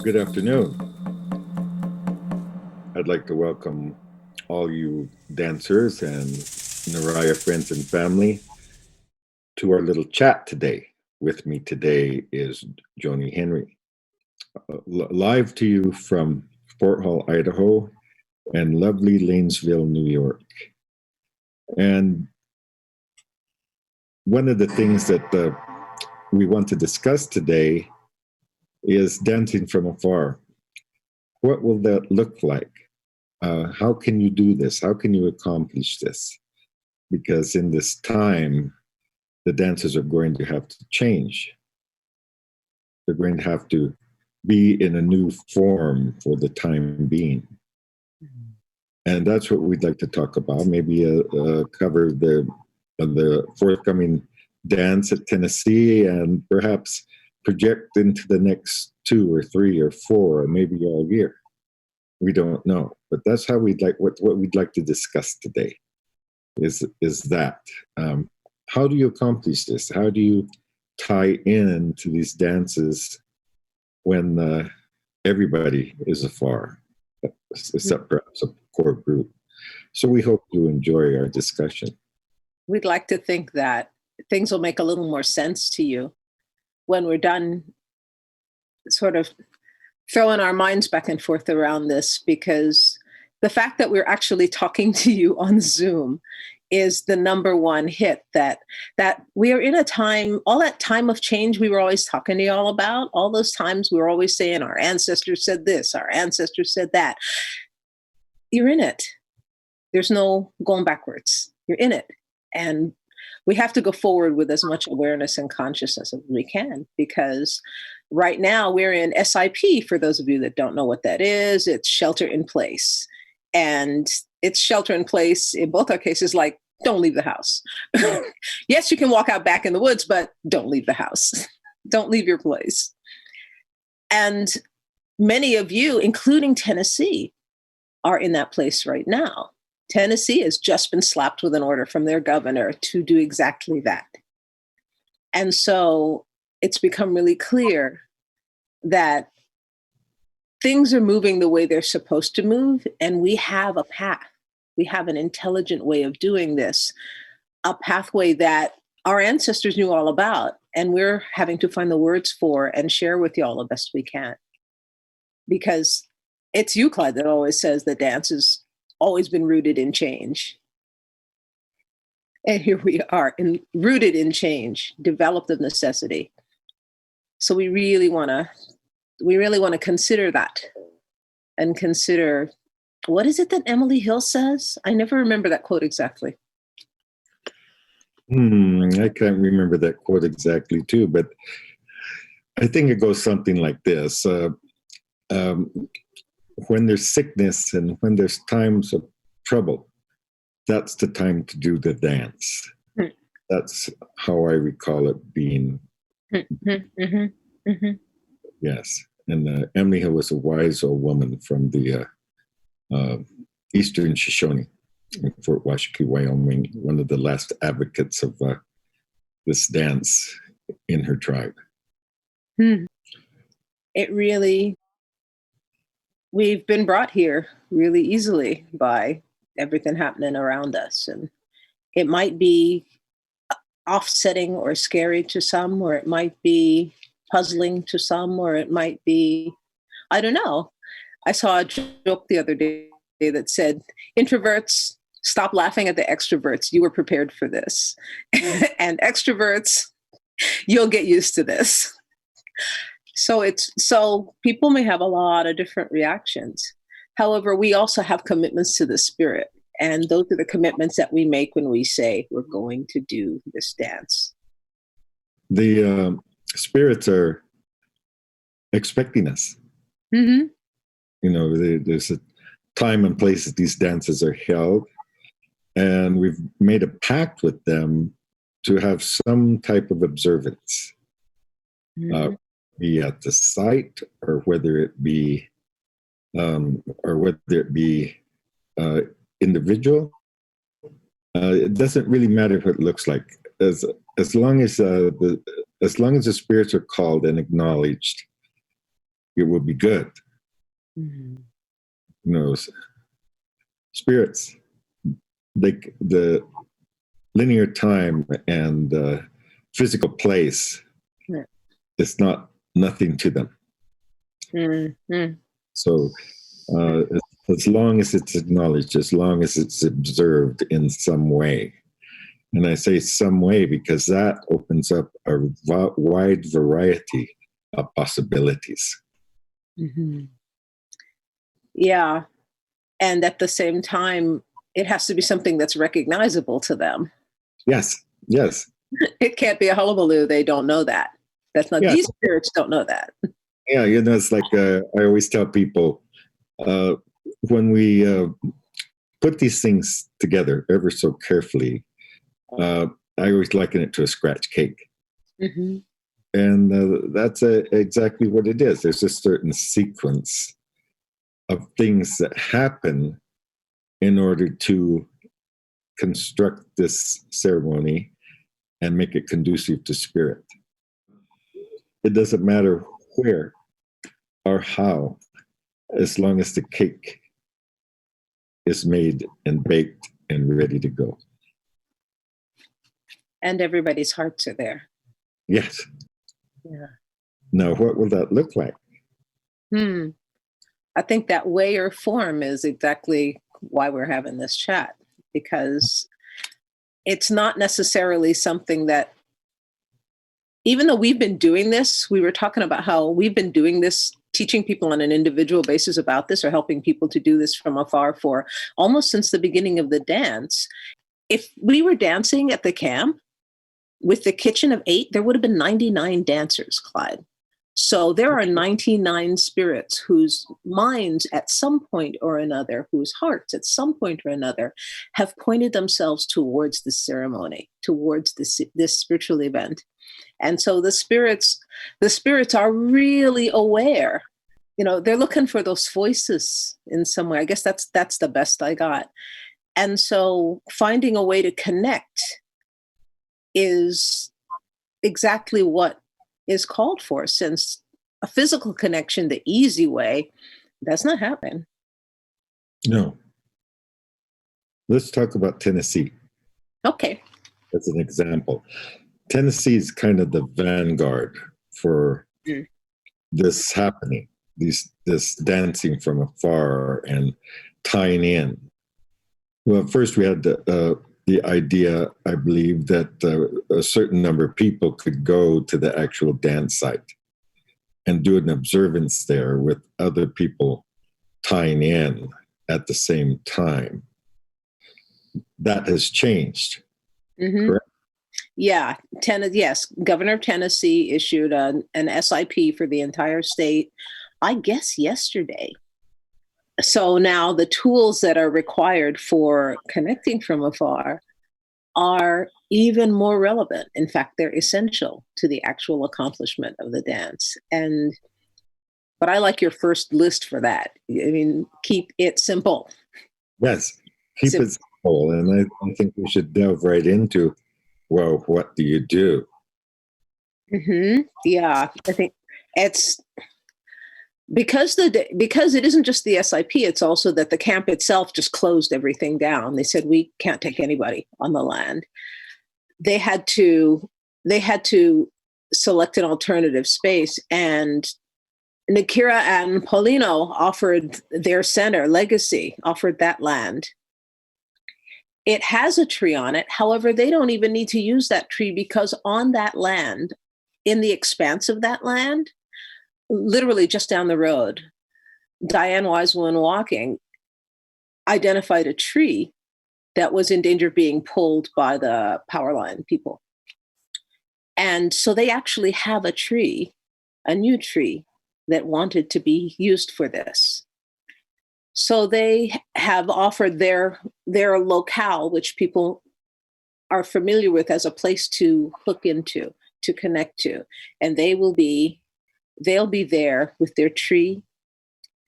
Good afternoon. I'd like to welcome all you dancers and Naraya friends and family to our little chat today. With me today is Joni Henry. Live to you from Fort Hall, Idaho, and lovely Lanesville, New York. And one of the things that we want to discuss today is dancing from afar. What will that look like? How can you do this? How can you accomplish this? Because in this time, the dancers are going to have to change. They're going to have to be in a new form for the time being. And that's what we'd like to talk about. Maybe cover the forthcoming dance at Tennessee and perhaps project into the next 2 or 3 or 4 or maybe all year. We don't know, but that's how we'd like what we'd like to discuss today. Is that how do you accomplish this? How do you tie in to these dances when everybody is afar, except perhaps a core group? So we hope you enjoy our discussion. We'd like to think that things will make a little more sense to you when we're done sort of throwing our minds back and forth around this, because the fact that we're actually talking to you on Zoom is the number one hit that we are in a time, all that time of change we were always talking to y'all about, all those times we were always saying our ancestors said this, our ancestors said that. You're in it. There's no going backwards. You're in it. And we have to go forward with as much awareness and consciousness as we can, because right now we're in SIP. For those of you that don't know what that is, it's shelter in place. And it's shelter in place in both our cases, like don't leave the house. Yes, you can walk out back in the woods, but don't leave the house. Don't leave your place. And many of you, including Tennessee, are in that place right now. Tennessee has just been slapped with an order from their governor to do exactly that. And so it's become really clear that things are moving the way they're supposed to move, and we have a path. We have an intelligent way of doing this, a pathway that our ancestors knew all about, and we're having to find the words for and share with y'all the best we can. Because it's you, Clyde, that always says that dance has always been rooted in change. And here we are, rooted in change, developed of necessity. So we really want to consider that, and consider, what is it that Emily Hill says? I never remember that quote exactly. I can't remember that quote exactly too, but I think it goes something like this. When there's sickness and when there's times of trouble, that's the time to do the dance. That's how I recall it being. Yes. And Emily Hill was a wise old woman from the Eastern Shoshone in Fort Washakie, Wyoming, one of the last advocates of this dance in her tribe. It really, we've been brought here really easily by everything happening around us. And it might be offsetting or scary to some, or it might be puzzling to some, or it might be, I don't know. I saw a joke the other day that said, introverts, stop laughing at the extroverts. You were prepared for this. And extroverts, you'll get used to this. So people may have a lot of different reactions. However, we also have commitments to the spirit. And those are the commitments that we make when we say we're going to do this dance. The spirits are expecting us. Mm-hmm. You know, there's a time and place that these dances are held, and we've made a pact with them to have some type of observance, be at the site, or whether it be individual. It doesn't really matter what it looks like, as long as the spirits are called and acknowledged. it will be good. Mhm. You know, spirits, the linear time and physical place Yeah. is not nothing to them. Mhm. So as long as it's acknowledged, as long as it's observed in some way, and I say some way because that opens up a wide variety of possibilities. Mhm. Yeah. And at the same time, it has to be something that's recognizable to them. Yes, yes, It can't be a hullabaloo. They don't know that. That's not, yeah, these spirits don't know that. yeah. You know, it's like I always tell people uh, when we put these things together ever so carefully. I always liken it to a scratch cake. Mhm. And that's exactly what it is. There's a certain sequence of things that happen in order to construct this ceremony and make it conducive to spirit. It doesn't matter where or how, as long as the cake is made and baked and ready to go. And everybody's hearts are there. Yes. Yeah. Now, what will that look like? Hmm. I think that way or form is exactly why we're having this chat, because it's not necessarily something that, even though we've been doing this, we were talking about how we've been doing this, teaching people on an individual basis about this or helping people to do this from afar for almost since the beginning of the dance. If we were dancing at the camp with the kitchen of 8, there would have been 99 dancers, Clyde. So there are 99 spirits whose minds at some point or another, whose hearts at some point or another have pointed themselves towards this ceremony, towards this spiritual event. And so the spirits are really aware. You know, they're looking for those voices in some way. I guess that's the best I got. And so finding a way to connect is exactly what is called for, since a physical connection, the easy way, that's not happening. No. Let's talk about Tennessee Okay. as an example. Tennessee is kind of the vanguard for Mm. this happening, this dancing from afar and tying in. Well, first we had the idea, I believe, that a certain number of people could go to the actual dance site and do an observance there with other people tying in at the same time. That has changed, Hmm. correct? Yeah. Yes. Governor of Tennessee issued an SIP for the entire state, I guess yesterday. So now the tools that are required for connecting from afar are even more relevant. In fact, they're essential to the actual accomplishment of the dance. But I like your first list for that. I mean, keep it simple. Yes, keep it Simple. simple. And I think we should delve right into, well, what do you do? Yeah, I think it's because it isn't just the SIP. It's also that the camp itself just closed everything down. They said we can't take anybody on the land. They had to they had to select an alternative space, and Nikira and Paulino offered their center, Legacy, offered that land. It has a tree on it. However, they don't even need to use that tree because on that land, in the expanse of that land, literally just down the road, Diane Wiseman Walking identified a tree that was in danger of being pulled by the power line people. And so they actually have a tree, a new tree that wanted to be used for this. So they have offered their locale, which people are familiar with as a place to hook into, to connect to, and they'll be there with their tree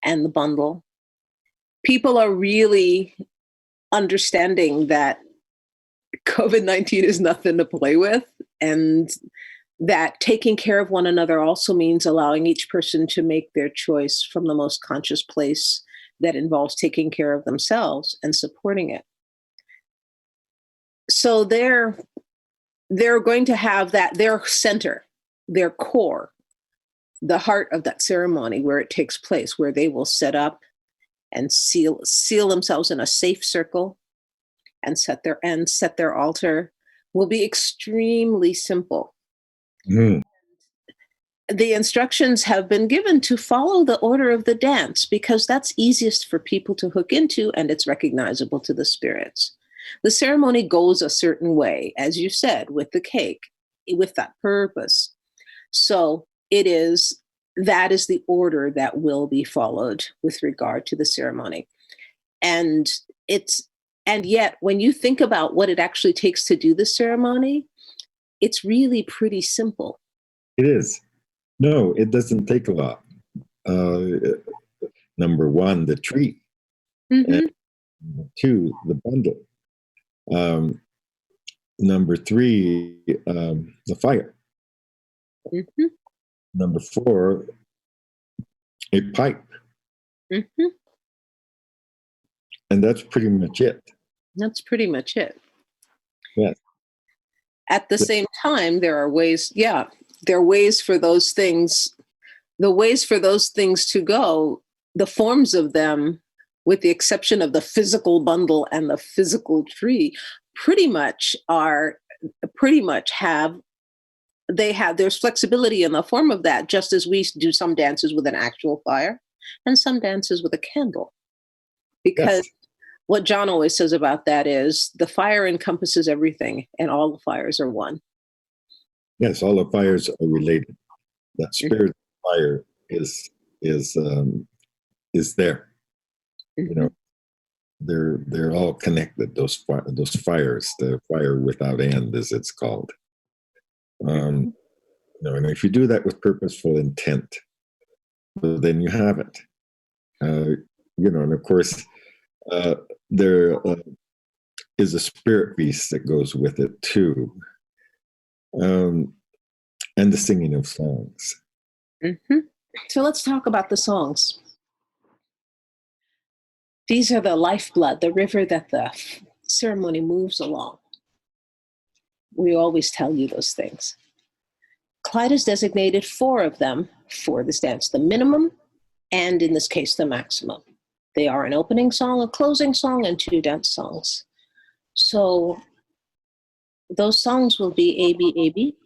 and the bundle. People are really understanding that COVID-19 is nothing to play with, and that taking care of one another also means allowing each person to make their choice from the most conscious place that involves taking care of themselves and supporting it. So they're going to have that, their center, their core, the heart of that ceremony where it takes place, where they will set up and seal themselves in a safe circle and set their altar, will be extremely simple. Mm. The instructions have been given to follow the order of the dance because that's easiest for people to hook into and it's recognizable to the spirits. The ceremony goes a certain way, as you said, with the cake, with that purpose. So that is the order that will be followed with regard to the ceremony. And yet when you think about what it actually takes to do the ceremony, it's really pretty simple. It is. No, it doesn't take a lot. Number one, the tree. Mm-hmm. And number two, the bundle. Number three, the fire. Mm-hmm. Number four, a pipe. Mm-hmm. And that's pretty much it. That's pretty much it. Yes. At the same time, there are ways for those things, to go, the forms of them, with the exception of the physical bundle and the physical tree, there's flexibility in the form of that, just as we do some dances with an actual fire and some dances with a candle. Because what John always says about that is the fire encompasses everything and all the fires are one. Yes, all the fires are related. That spirit fire is there. You know, they're all connected. Those fires, the fire without end, as it's called. And if you do that with purposeful intent, then you have it. And of course, there is a spirit piece that goes with it too, and the singing of songs. Mm-hmm. So let's talk about the songs. These are the lifeblood, the river that the ceremony moves along. We always tell you those things. Clyde has designated 4 of them for this dance, the minimum, and in this case, the maximum. They are an opening song, a closing song, and 2 dance songs. So those songs will be A-B,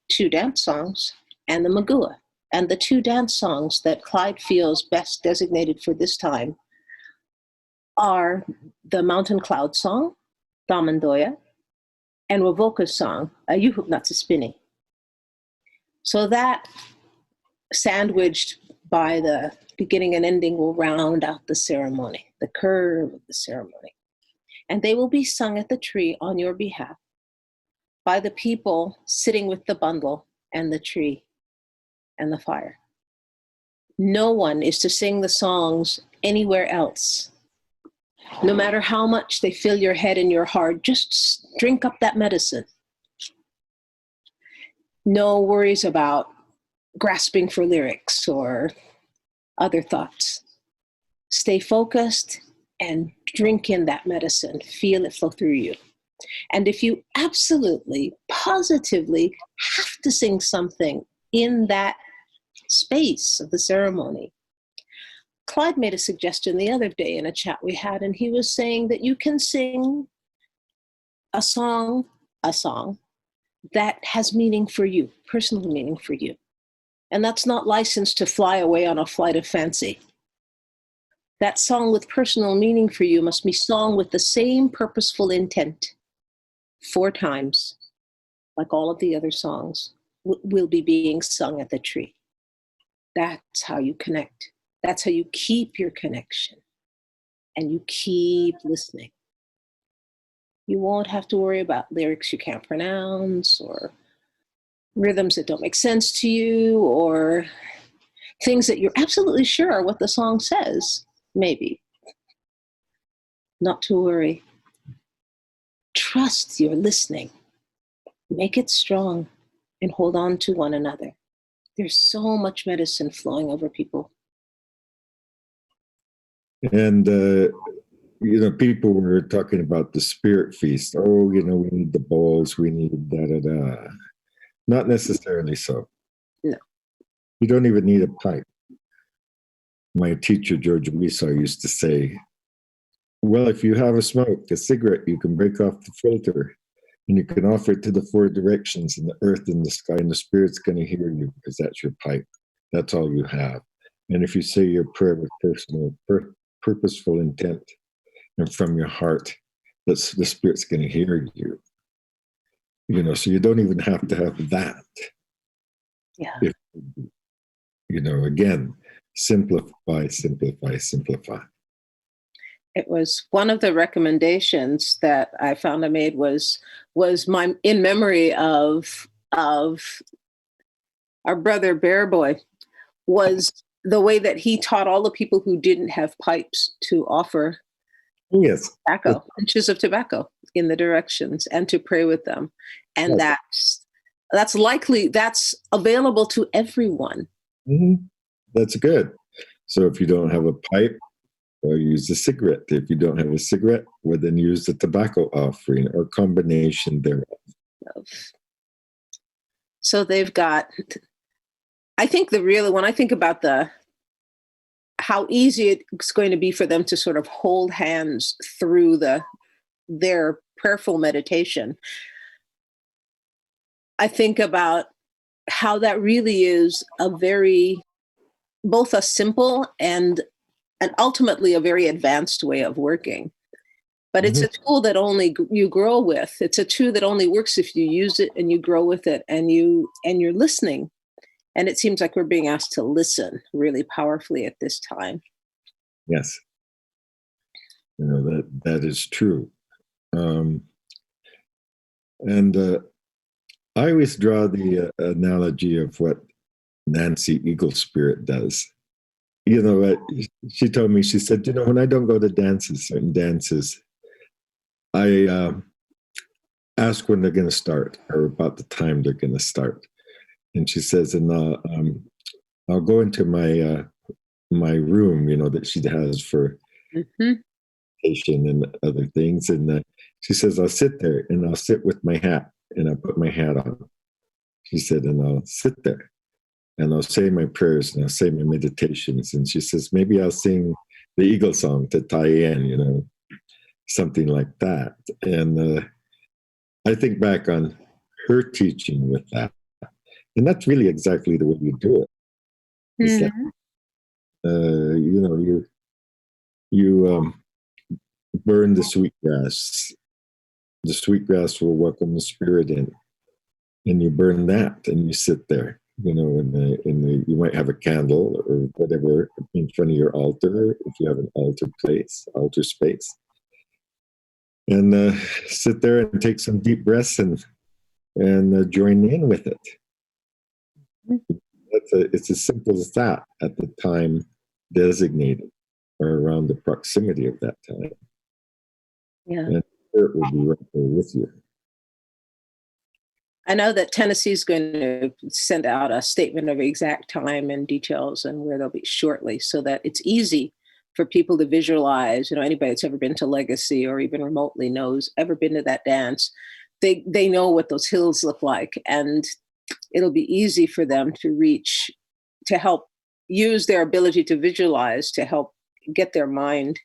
2 dance songs, and the Magua. And the 2 dance songs that Clyde feels best designated for this time are the Mountain Cloud song, Damandoya, and Wovoka's song, Ayuhuk Natsuspini. So that, sandwiched by the beginning and ending, will round out the ceremony, the curve of the ceremony. And they will be sung at the tree on your behalf by the people sitting with the bundle and the tree and the fire. No one is to sing the songs anywhere else. No matter how much they fill your head and your heart, just drink up that medicine. No worries about grasping for lyrics or other thoughts. Stay focused and drink in that medicine. Feel it flow through you. And if you absolutely, positively have to sing something in that space of the ceremony, Clyde made a suggestion the other day in a chat we had, and he was saying that you can sing a song that has meaning for you, personal meaning for you. And that's not licensed to fly away on a flight of fancy. That song with personal meaning for you must be sung with the same purposeful intent 4 times, like all of the other songs will be being sung at the tree. That's how you connect. That's how you keep your connection and you keep listening. You won't have to worry about lyrics you can't pronounce or rhythms that don't make sense to you or things that you're absolutely sure are what the song says, maybe. Not to worry. Trust your listening. Make it strong. and hold on to one another. There's so much medicine flowing over people. And people were talking about the spirit feast. Oh, we need the bowls, we need da da da. Not necessarily so. No. You don't even need a pipe. My teacher, George Wiesau, used to say, well, if you have a cigarette, you can break off the filter and you can offer it to the four directions in the earth and the sky, and the spirit's going to hear you because that's your pipe. That's all you have. And if you say your prayer with personal, purposeful intent and from your heart, the spirit's going to hear you. So you don't even have to have that. Yeah. Again, simplify, simplify, simplify. It was one of the recommendations that I found I made was my in memory of our brother Bear Boy, was the way that he taught all the people who didn't have pipes to offer tobacco, inches of tobacco in the directions, and to pray with them. And that's available to everyone. Mm-hmm. That's good. So if you don't have a pipe, or use a cigarette. If you don't have a cigarette, well, then use the tobacco offering or combination thereof. So they've got, I think when I think about how easy it's going to be for them to sort of hold hands through their prayerful meditation, I think about how that really is both a simple and ultimately a very advanced way of working. But it's a tool that only you grow with. It's a tool that only works if you use it and you grow with it and you're listening. And it seems like we're being asked to listen really powerfully at this time. Yes. That is true. And I always draw the analogy of what Nancy Eagle Spirit does. She told me, she said, when I don't go to certain dances, I ask when they're going to start or about the time they're going to start. And she says, and I'll go into my room, that she has for patient and other things. And she says, I'll sit there and I'll sit with my hat and I'll put my hat on. She said, and I'll sit there. And I'll say my prayers and I'll say my meditations. And she says, maybe I'll sing the Eagle song to tie in, something like that. And I think back on her teaching with that. And that's really exactly the way you do it. It's like, you burn the sweetgrass. The sweetgrass will welcome the spirit in. And you burn that and you sit there. You might have a candle or whatever in front of your altar, if you have an altar space, and sit there and take some deep breaths and join in with it. It's as simple as that at the time designated or around the proximity of that time. Yeah. And it will be right there with you. I know that Tennessee is going to send out a statement of exact time and details and where they'll be shortly, so that it's easy for people to visualize. Anybody that's ever been to Legacy or even remotely ever been to that dance, they know what those hills look like, and it'll be easy for them to help use their ability to visualize to help get their mind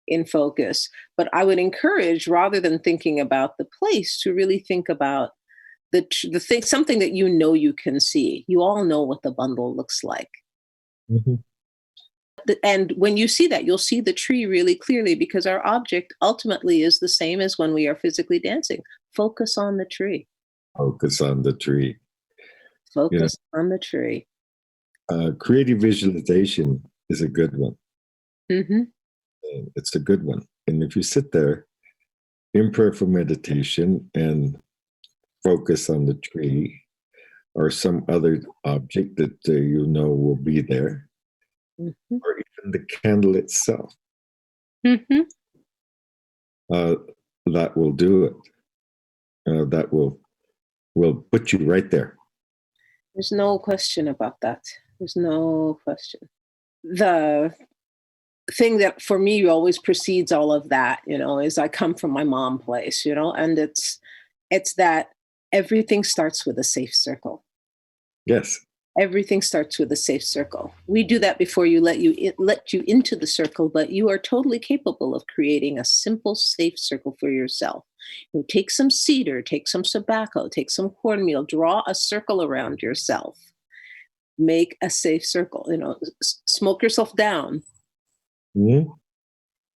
in focus. But I would encourage, rather than thinking about the place, to really think about the thing, something that you can see. You all know what the bundle looks like. Mm-hmm. And when you see that, you'll see the tree really clearly, because our object ultimately is the same as when we are physically dancing. Focus on the tree. Focus on the tree. Focus on the tree. Creative visualization is a good one. Mm-hmm. It's a good one. And if you sit there in prayerful meditation and focus on the tree or some other object that will be there, or even the candle itself, that will do it. That will put you right there. There's no question about that. There's no question. The thing that for me always precedes all of that, is I come from my mom place, and it's that everything starts with a safe circle. Yes. Everything starts with a safe circle. We do that before you let you into the circle, but you are totally capable of creating a simple, safe circle for yourself. Take some cedar, take some tobacco, take some cornmeal, draw a circle around yourself. Make a safe circle. Smoke yourself down. Mhm.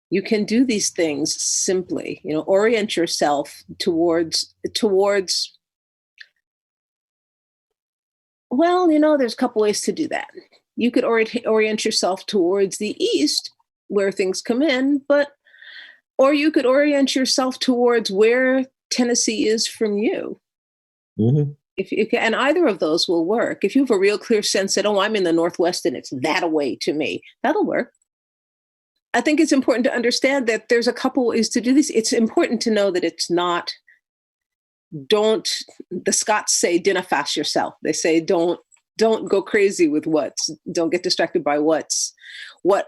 You can do these things simply. Orient yourself towards. Well, there's a couple ways to do that. You could orient yourself towards the east, where things come in, or you could orient yourself towards where Tennessee is from you. Mhm. And either of those will work. If you have a real clear sense that, I'm in the Northwest and it's that away to me, that'll work. I think it's important to understand that there's a couple ways to do this. It's important to know that it's not, the Scots say, dinna fast yourself. They say, don't go crazy with don't get distracted by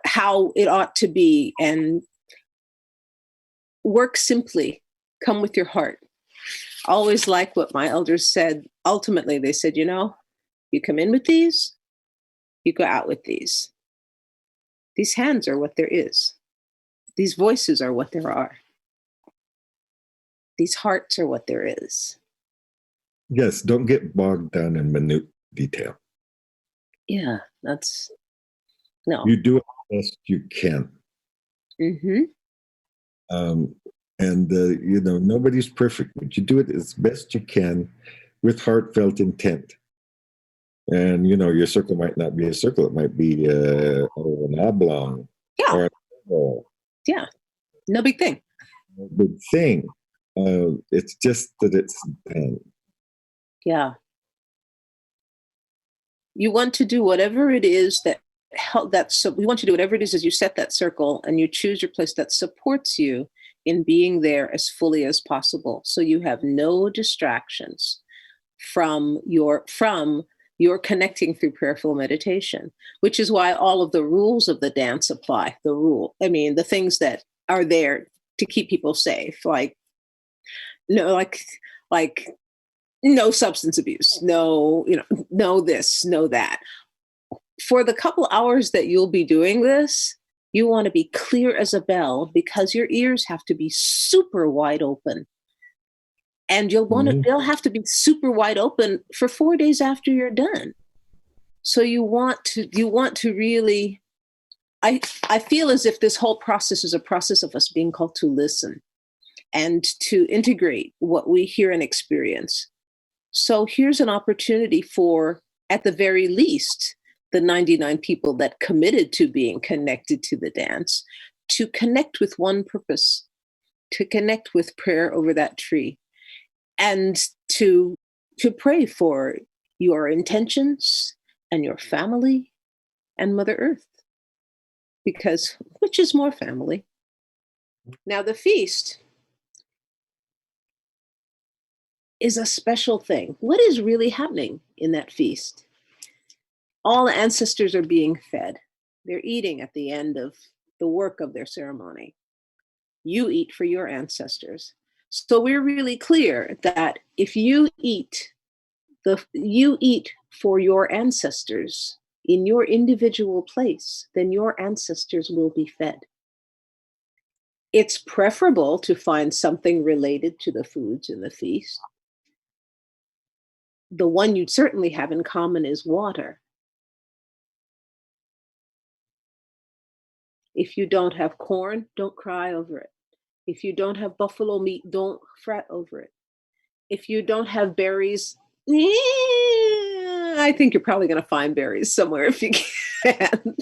how it ought to be, and work simply, come with your heart. Always like what my elders said. Ultimately, they said, you come in with these, you go out with these. These hands are what there is. These voices are what there are. These hearts are what there is. Yes, don't get bogged down in minute detail. Yeah, that's no. You do it the best you can. Mm-hmm. And nobody's perfect, but you do it as best you can with heartfelt intent. And your circle might not be a circle; it might be an oblong, Yeah. or an oval. Yeah, no big thing. No big thing. It's just that it's done. Yeah. You want to do whatever it is we want you to do whatever it is as you set that circle and you choose your place that supports you in being there as fully as possible. So you have no distractions from your connecting through prayerful meditation, which is why all of the rules of the dance apply. The things that are there to keep people safe, like no substance abuse, no this, no that. For the couple hours that you'll be doing this, you want to be clear as a bell, because your ears have to be super wide open. And they'll have to be super wide open for 4 days after you're done. So you want to really, I feel as if this whole process is a process of us being called to listen and to integrate what we hear and experience. So here's an opportunity for, at the very least, the 99 people that committed to being connected to the dance, to connect with one purpose, to connect with prayer over that tree, and to pray for your intentions and your family and Mother Earth. Because which is more family? Now, the feast is a special thing. What is really happening in that feast? All the ancestors are being fed. They're eating at the end of the work of their ceremony. You eat for your ancestors. So we're really clear that if you eat for your ancestors in your individual place, then your ancestors will be fed. It's preferable to find something related to the foods in the feast. The one you'd certainly have in common is water. If you don't have corn, don't cry over it. If you don't have buffalo meat, don't fret over it. If you don't have berries, I think you're probably going to find berries somewhere if you can.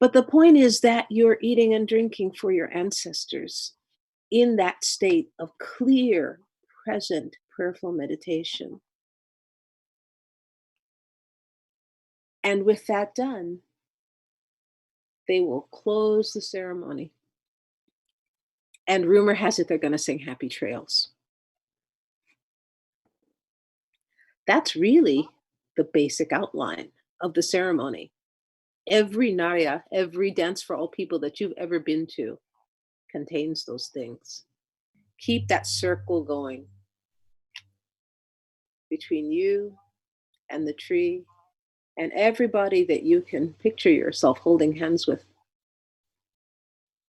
But the point is that you're eating and drinking for your ancestors in that state of clear, present, prayerful meditation. And with that done, they will close the ceremony. And rumor has it they're going to sing Happy Trails. That's really the basic outline of the ceremony. Every Narya, every dance for all people that you've ever been to contains those things. Keep that circle going between you and the tree and everybody that you can picture yourself holding hands with.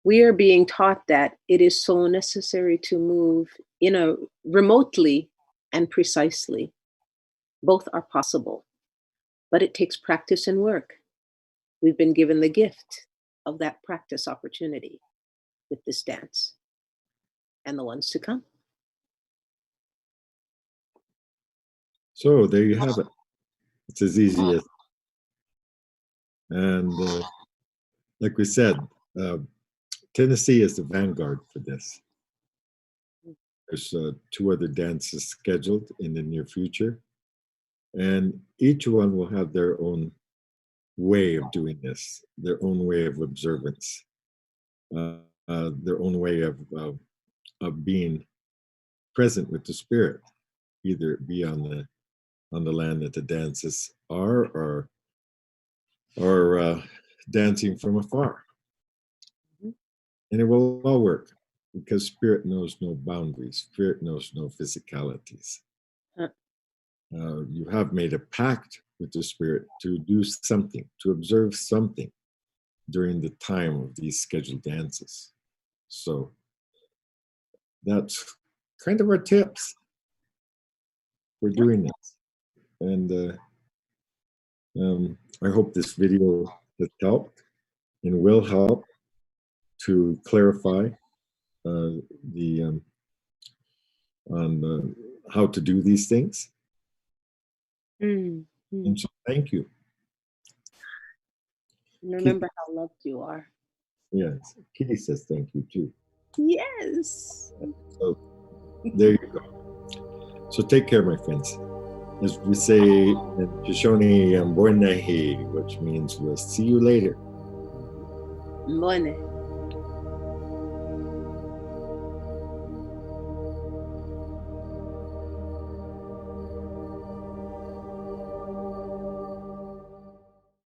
We are being taught that it is so necessary to move in a remotely and precisely. Both are possible, but it takes practice and work. We've been given the gift of that practice opportunity with this dance and the ones to come. So there you have it. It's as easy as, and like we said, Tennessee is the vanguard for this. There's 2 other dances scheduled in the near future, and each one will have their own way of doing this, their own way of observance, their own way of being present with the spirit, either it be on the land that the dances are, or dancing from afar. Mhm. And it will all work because spirit knows no boundaries, spirit knows no physicalities. Huh. You have made a pact with the spirit to do something, to observe something during the time of these scheduled dances. So that's kind of our tips for doing this. And I hope this video has helped and will help to clarify the on how to do these things. Mm, And so thank you. Remember how loved you are. Yes, Kitty says thank you too. Yes. So there you go. So take care, my friends. As we say in Shoshone, Mboinahi, which means we'll see you later. Mbone.